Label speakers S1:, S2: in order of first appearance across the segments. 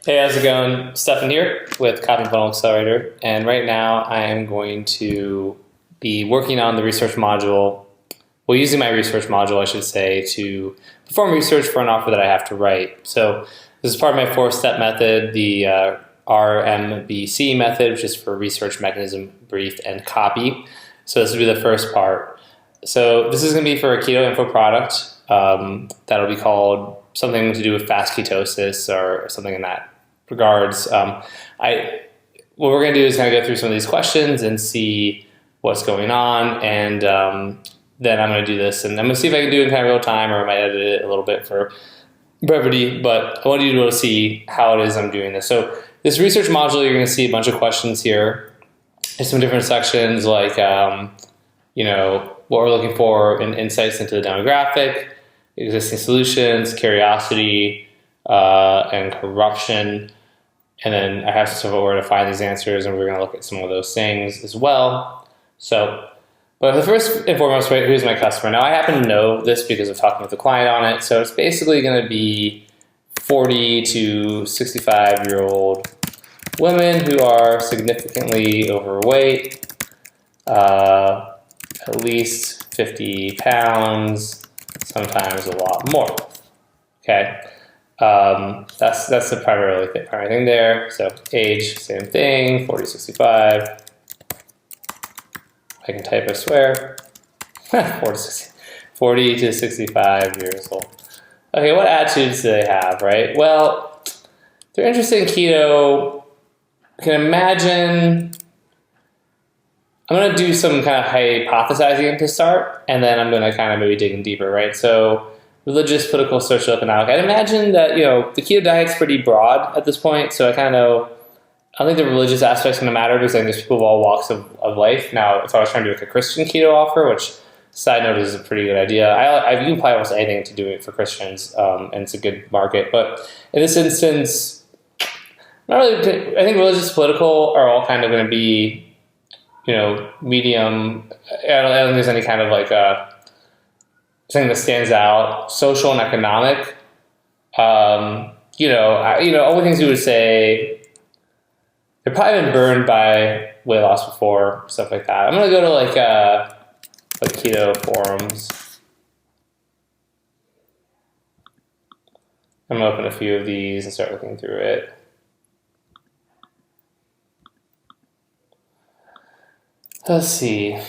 S1: Hey, how's it going? Stefan here with Copy Funnel Accelerator, and right now I am going to be working on the research module, using my research module, I should say, to perform research for an offer that I have to write. So this is part of my four-step method, the RMBC method, which is for research, mechanism, brief, and copy. So this will be the first part. So this is going to be for a keto info product that'll be called something to do with fast ketosis or something in that regards. What we're going to do is kind of go through some of these questions and see what's going on, and then I'm going to do this, and I'm going to see if I can do it in kind of real time, or I might edit it a little bit for brevity, but I want you to be able to see how it is I'm doing this. So this research module, you're going to see a bunch of questions here. There's some different sections like, what we're looking for in insights into the demographic, existing solutions, curiosity, and corruption. And then I have some stuff where to find these answers, and we're going to look at some of those things as well. So, but the first and foremost, right, who's my customer? Now, I happen to know this because of talking with the client on it. So it's basically going to be 40 to 65-year-old women who are significantly overweight, at least 50 pounds, sometimes a lot more. Okay, that's the primary thing there. So age, same thing, 40, 65. I can type, I swear. 40 to 65 years old. Okay, what attitudes do they have, right? Well, they're interested in keto. I can imagine. I'm going to do some kind of hypothesizing to start, and then I'm going to kind of maybe dig in deeper, right? So religious, political, social, economic. I'd imagine that, the keto diet's pretty broad at this point, so I kind of know, I don't think the religious aspect's going to matter because I think there's people of all walks of life. Now, if I was trying to do like a Christian keto offer, which, side note, is a pretty good idea. You can apply almost anything to do it for Christians, and it's a good market. But in this instance, not really. I think religious, political are all kind of going to be, medium. I don't think there's any kind of like thing that stands out. Social and economic. All the things you would say. They've probably been burned by weight loss before, stuff like that. I'm gonna go to like keto forums. I'm gonna open a few of these and start looking through it. Let's see.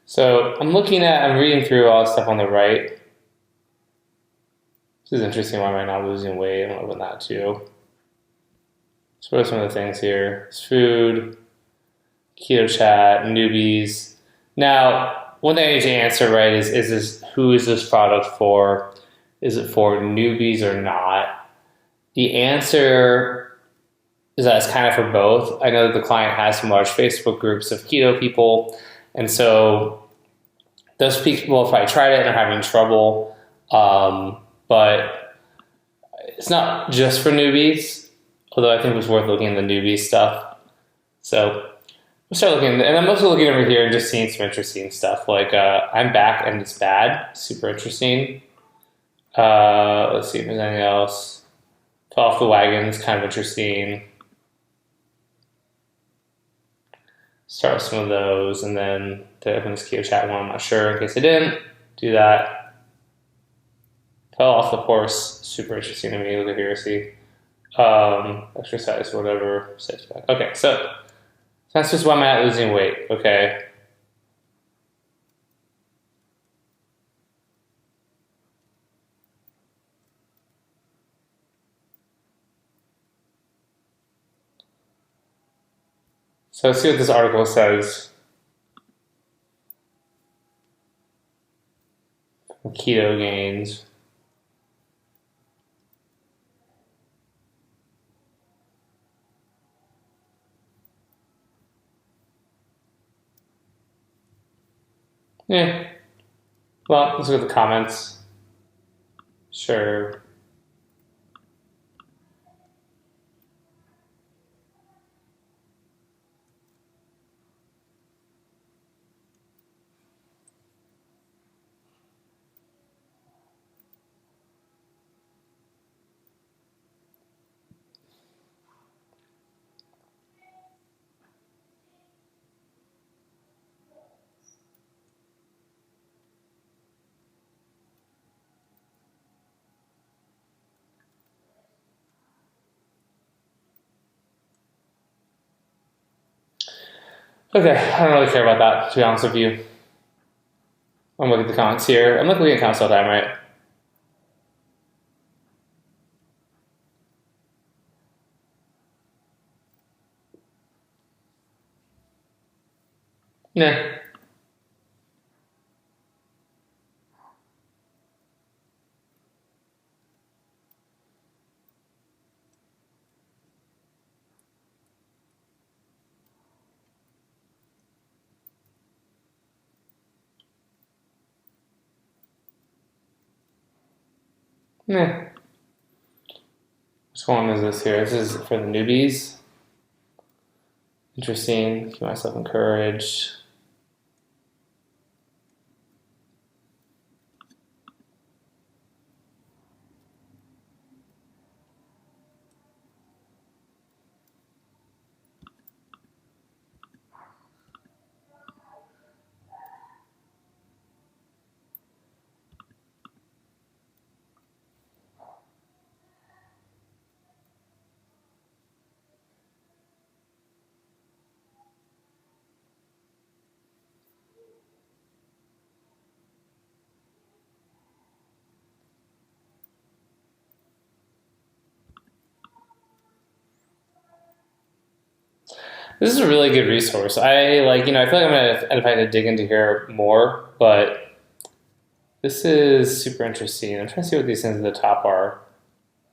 S1: So I'm reading through all the stuff on the right. This is interesting. Why am I not losing weight? I'm open that too. So what are some of the things here? It's food, keto chat, newbies. Now, one thing I need to answer, right, is who is this product for? Is it for newbies or not? The answer is that it's kind of for both. I know that the client has some large Facebook groups of keto people, and so those people have probably tried it and are having trouble. But it's not just for newbies, although I think it was worth looking at the newbie stuff. So we'll start looking, and I'm also looking over here and just seeing some interesting stuff. Like I'm back and it's bad, super interesting. Let's see if there's anything else. Fell off the wagons, kind of interesting. Start with some of those, and then to open this keto chat one, I'm not sure in case I didn't do that. Fell off the horse, super interesting to me. Look at here, see. Exercise, whatever. Okay, so that's just why I'm at losing weight, okay. So let's see what this article says. Keto gains. Yeah. Well, let's look at the comments. Sure. Okay, I don't really care about that, to be honest with you. I'm looking at the comments here. I'm looking at comments all the time, right? Yeah. Yeah. Which one is this here? This is for the newbies. Interesting. Keep myself encouraged. This is a really good resource. I like, I feel like I'm gonna end up having to dig into here more, but this is super interesting. I'm trying to see what these things at the top are.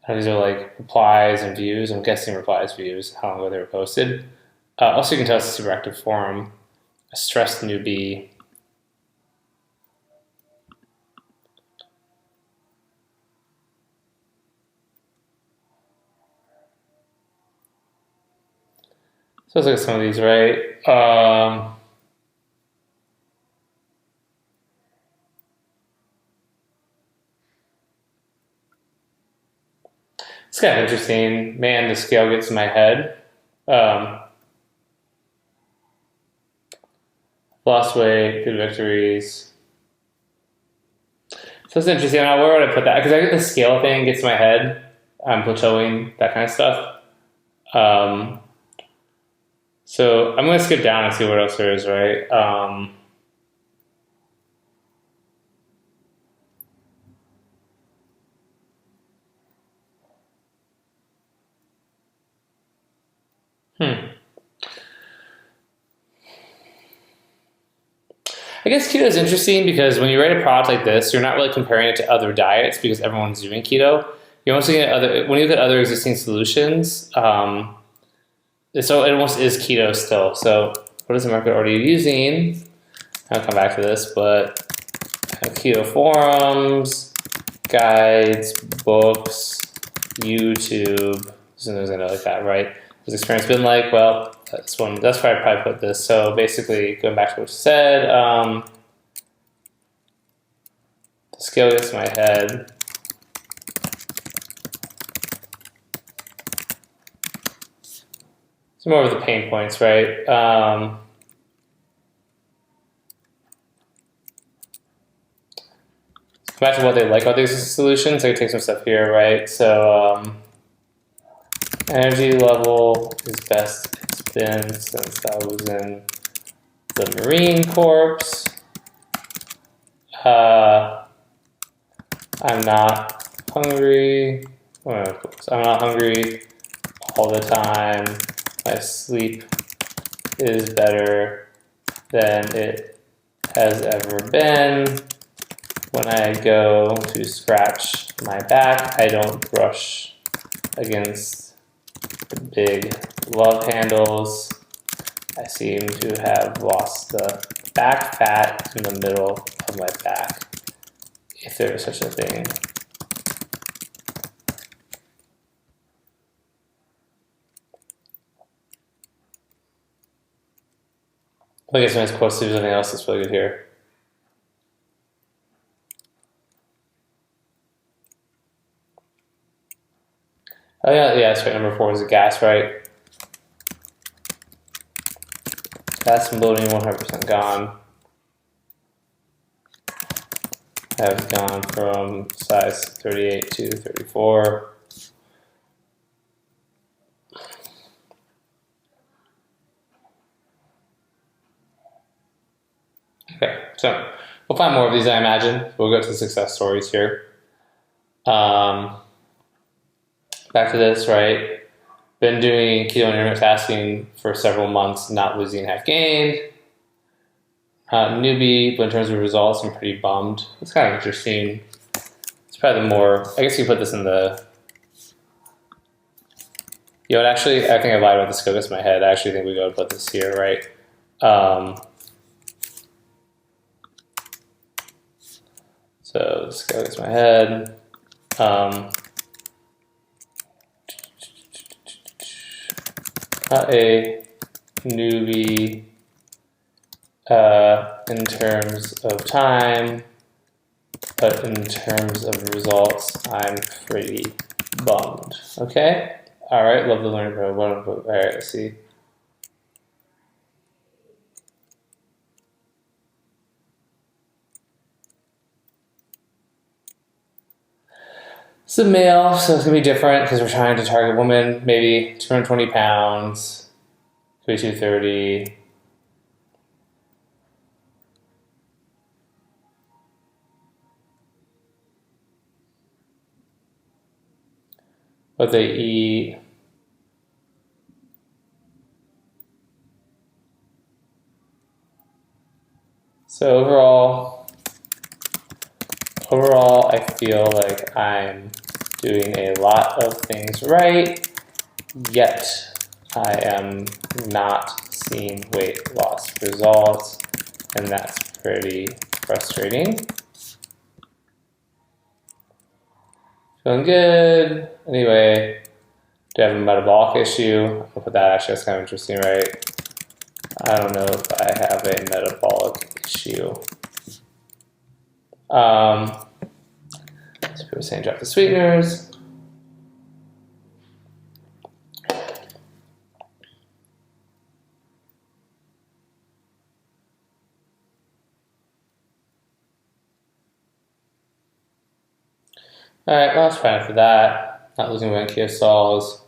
S1: These are like replies and views. I'm guessing replies, views, how long ago they were posted. Also, you can tell it's a super active forum. A stressed newbie. So let's look at some of these, right? It's kind of interesting. Man, the scale gets in my head. Lost weight, good victories. So it's interesting. Where would I put that? Because I get the scale thing gets in my head. I'm plateauing, that kind of stuff. So I'm going to skip down and see what else there is, right? I guess keto is interesting because when you write a product like this, you're not really comparing it to other diets because everyone's doing keto. You're also getting when you look at other existing solutions. So it almost is keto still. So what is the market already using? I'll come back to this, but keto forums, guides, books, YouTube. There's another like that, right? Has experience been like? Well, that's one. That's where I probably put this. So basically, going back to what you said, the scale gets to my head. Some more of the pain points, right? Back to what they like about these solutions. I can take some stuff here, right? So energy level is best it's been since I was in the Marine Corps. I'm not hungry. I'm not hungry all the time. My sleep is better than it has ever been. When I go to scratch my back, I don't brush against the big love handles. I seem to have lost the back fat in the middle of my back, if there is such a thing. I guess I'm as close to something else that's really good here. Oh yeah, that's right. Number 4 is the gas, right? Gas and bloating 100% gone. Have gone from size 38 to 34. Okay, so we'll find more of these, I imagine. We'll go to the success stories here. Back to this, right? Been doing keto and intermittent fasting for several months, not losing, have gained. Newbie, but in terms of results, I'm pretty bummed. It's kind of interesting. It's probably the more, I guess you put this in the, you know, actually, I think I lied about this, because my head. I actually think we go put this here, right? So let's go against my head. Not a newbie in terms of time, but in terms of results, I'm pretty bummed. Okay? All right, love the learning program. All right, let's see. It's a male, so it's gonna be different because we're trying to target women, maybe 220 pounds, could be 230. What they eat. So overall, I feel like I'm doing a lot of things right, yet I am not seeing weight loss results, and that's pretty frustrating. Feeling good. Anyway, do I have a metabolic issue? I'll put that, actually, that's kind of interesting, right? I don't know if I have a metabolic issue. So people are saying drop the sweeteners. All right, well, that's fine for that. Not losing weight on keto stalls.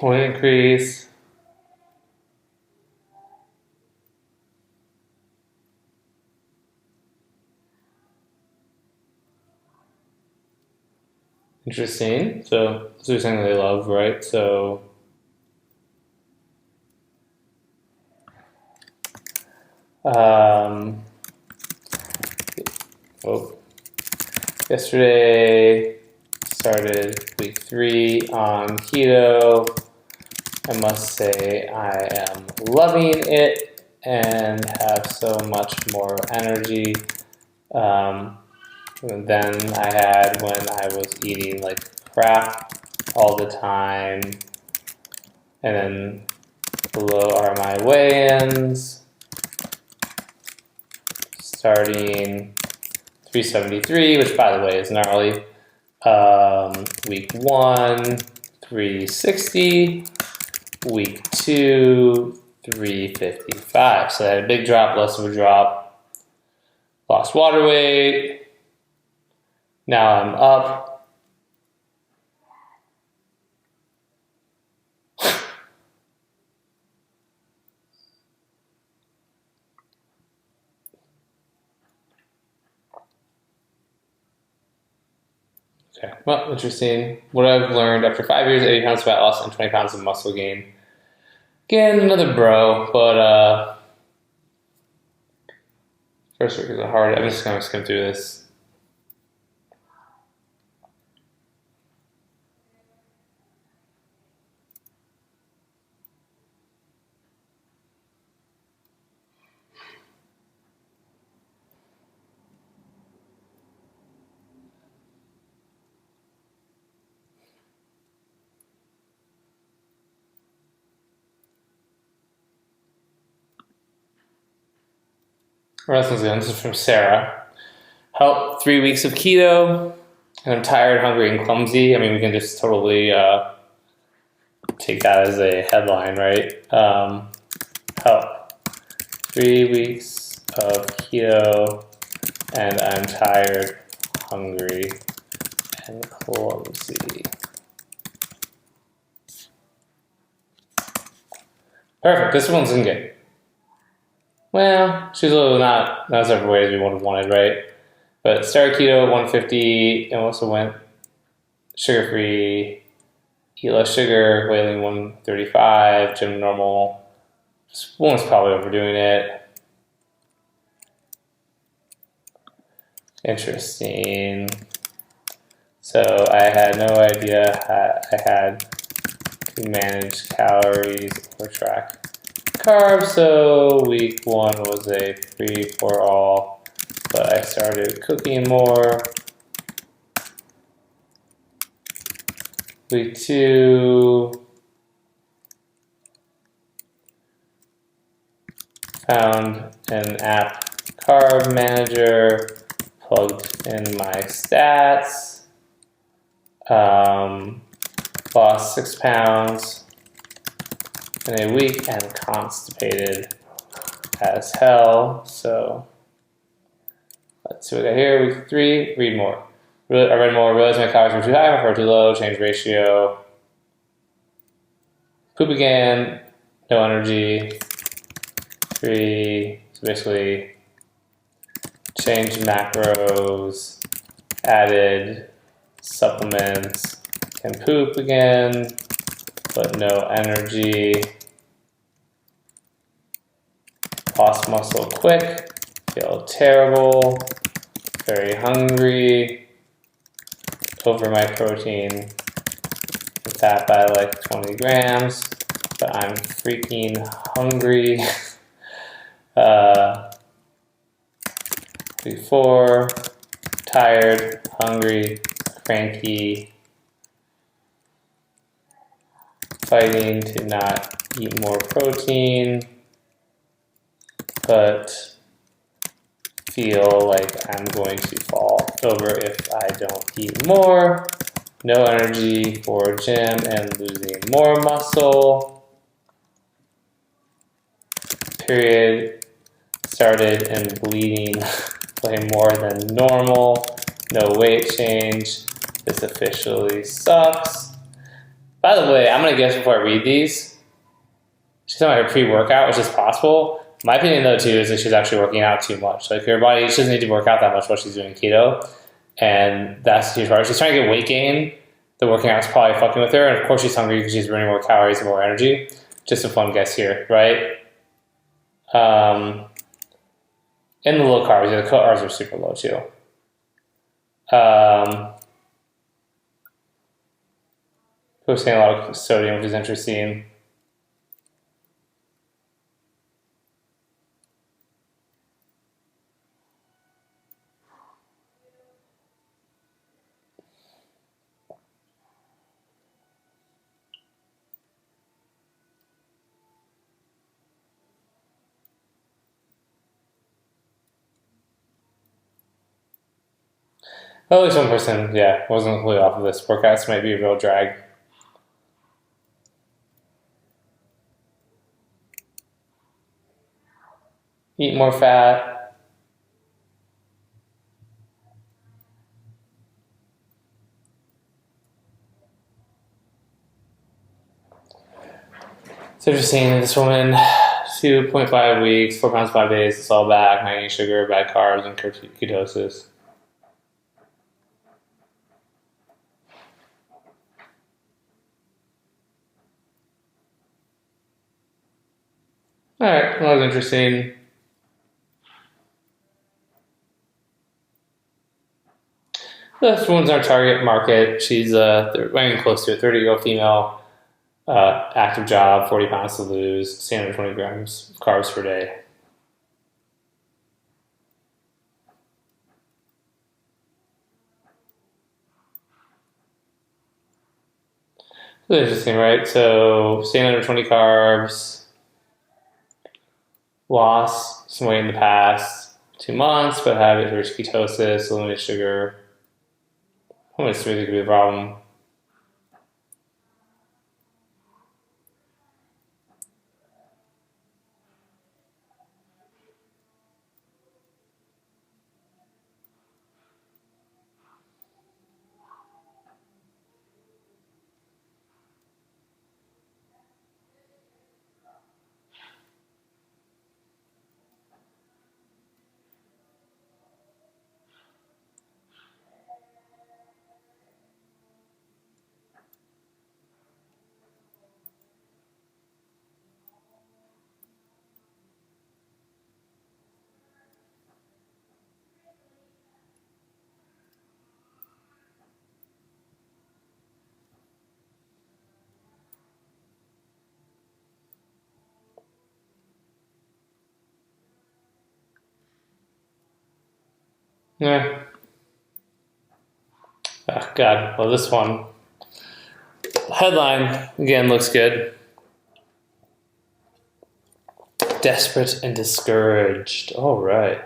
S1: Weight increase. Interesting. So this is something they love, right? So yesterday started week 3 on keto. I must say I am loving it and have so much more energy than I had when I was eating like crap all the time. And then below are my weigh-ins. Starting 373, which by the way is gnarly. Week 1, 360. Week 2, 355. So I had a big drop, less of a drop. Lost water weight. Now I'm up. Okay, well, interesting. What I've learned after 5 years, 80 pounds of fat loss and 20 pounds of muscle gain. Again, another bro, but first week is hard. I'm just going to skim through this. This one's good. This is from Sarah. Help 3 weeks of keto, and I'm tired, hungry, and clumsy. I mean, we can just totally take that as a headline, right? Help 3 weeks of keto, and I'm tired, hungry, and clumsy. Perfect. This one's in good. Well, she's a little not several ways we would have wanted, right? But started keto at 150 and also went sugar-free, eat less sugar, weighing 135, gym normal. This one's probably overdoing it. Interesting. So I had no idea I had to manage calories or track carbs, so week 1 was a free-for-all, but I started cooking more. Week 2, found an app carb manager, plugged in my stats, lost 6 pounds in a week and constipated as hell. So let's see what I got here. Week 3, read more. I read more, realized my calories were too high, my protein too low, change ratio. Poop again, no energy, free. So basically changed macros, added supplements, can poop again, but no energy. Lost muscle quick, feel terrible, very hungry, over my protein and fat by like 20 grams, but I'm freaking hungry. Week 4, tired, hungry, cranky, fighting to not eat more protein, but feel like I'm going to fall over if I don't eat more. No energy for gym and losing more muscle. Period. Started and bleeding way more than normal. No weight change. This officially sucks. By the way, I'm going to guess before I read these, she's talking about her pre-workout, which is possible. My opinion, though, too, is that she's actually working out too much. Like, her body, she doesn't need to work out that much while she's doing keto. And that's a huge part. She's trying to get weight gain. The working out's probably fucking with her. And, of course, she's hungry because she's burning more calories and more energy. Just a fun guess here, right? And the low carbs. Yeah, the carbs are super low, too. We're seeing a lot of sodium, which is interesting. Well, at least one person, yeah, wasn't completely off of this. Workouts might be a real drag. Eat more fat. So just seeing this woman, 2.5 weeks, 4 pounds, 5 days, it's all back, not eating sugar, bad carbs, and ketosis. All right, well, that was interesting. This one's our target market. She's running close to a 30-year-old female, active job, 40 pounds to lose, 620 grams of carbs per day. That's interesting, right? So staying under 20 carbs, lost some weight in the past 2 months, but have it towards ketosis, eliminate sugar. How much smoothie could be a problem? Yeah. Oh, God. Well, this one. Headline, again, looks good. Desperate and discouraged. All right.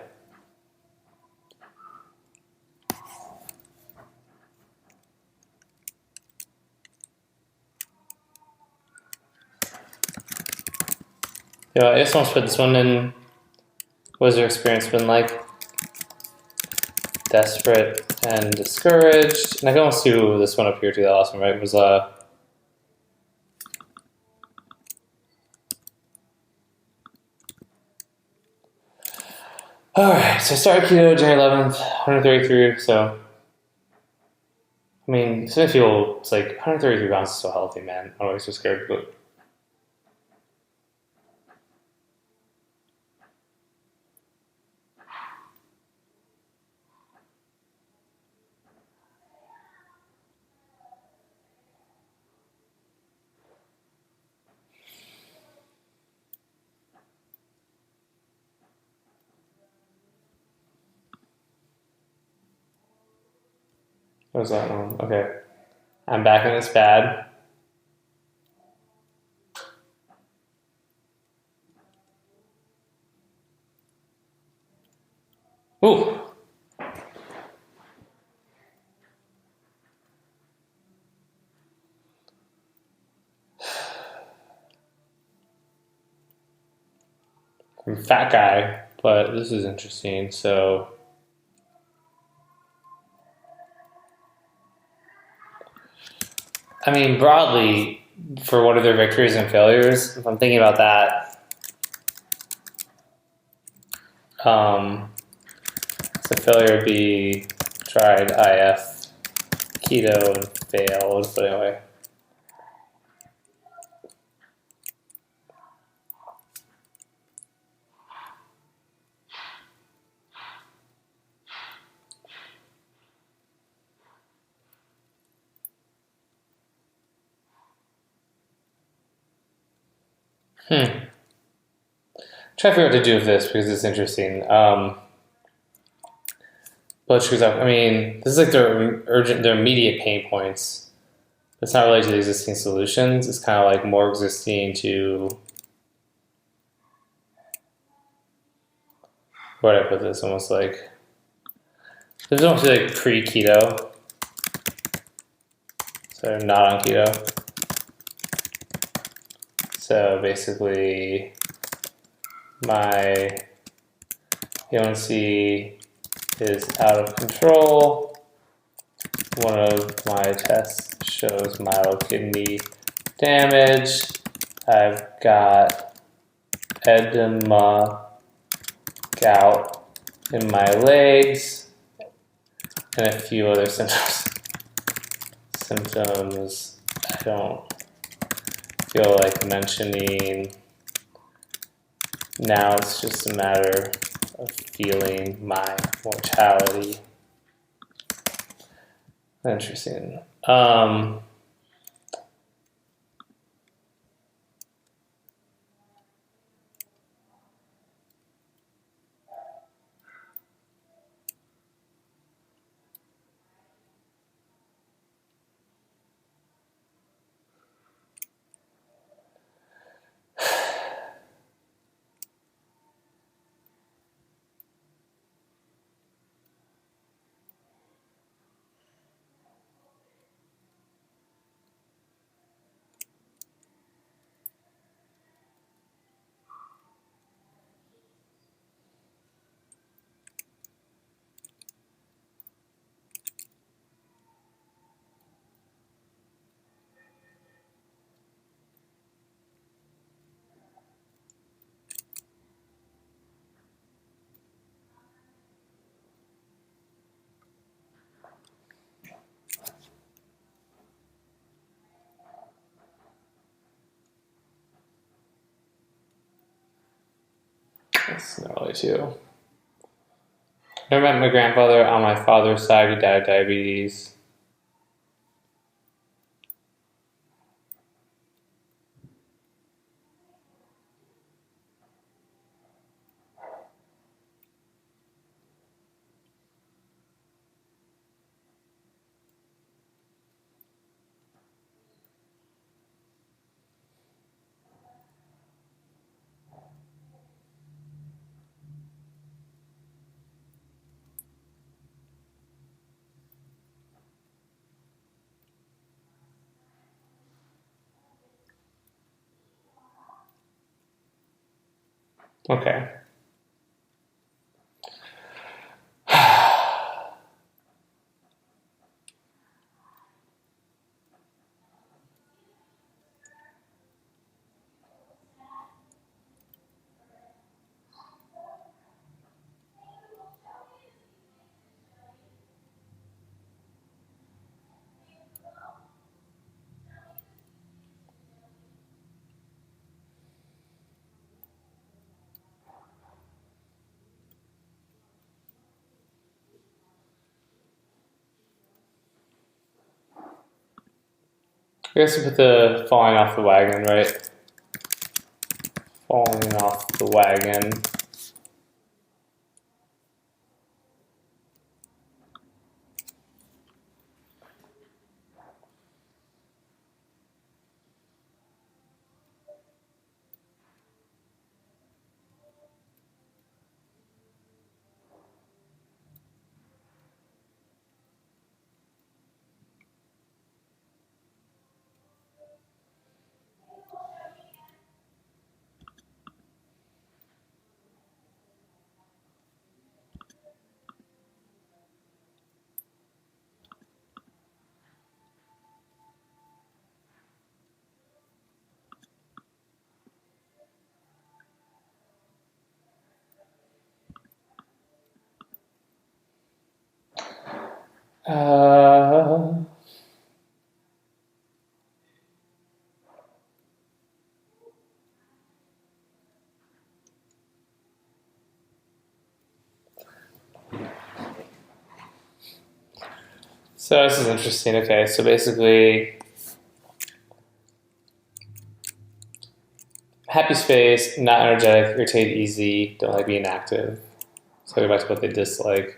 S1: Yeah, I guess I'll put this one in. What has your experience been like? Desperate and discouraged. And I can almost do this one up here too. That last one, right? It was all right. So I started keto January 11th, 133. So I mean, it's gonna feel. It's like 133 pounds is so healthy, man. I'm always so scared, but. What was that one? Okay. I'm back in this bad. Ooh. I'm a fat guy, but this is interesting. So, I mean, broadly, for what are their victories and failures? If I'm thinking about that, so failure would be tried IF keto and failed. But anyway, try to figure out what to do with this because it's interesting. Blood sugars up. I mean, this is like their immediate pain points. It's not related to the existing solutions. It's kind of like more existing to. Where would I put this? Almost like this is almost like pre-keto. So I'm not on keto. So basically, my A1C is out of control. One of my tests shows mild kidney damage. I've got edema, gout in my legs, and a few other symptoms. I don't feel like mentioning Now it's just a matter of feeling my mortality. Interesting. That's gnarly too. I met my grandfather on my father's side. He died of diabetes. Okay. I guess we put the falling off the wagon, right? Falling off the wagon. Uh, so this is interesting. Okay, so basically, happy space, not energetic, irritated easy, don't like being active. So go back to what they dislike.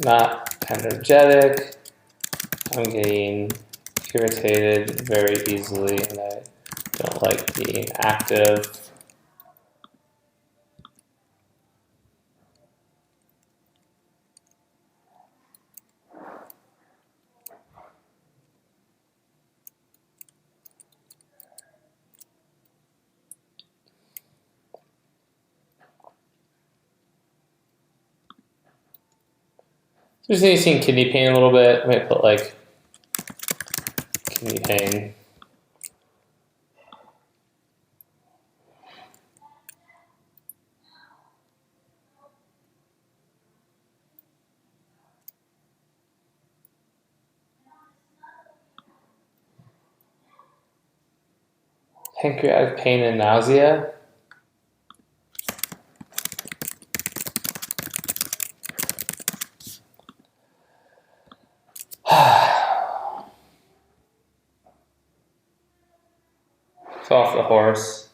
S1: Not energetic. I'm getting irritated very easily, and I don't like being active. Just need to see kidney pain a little bit. I might put like kidney pain. Pancreatic pain and nausea. It's off the horse.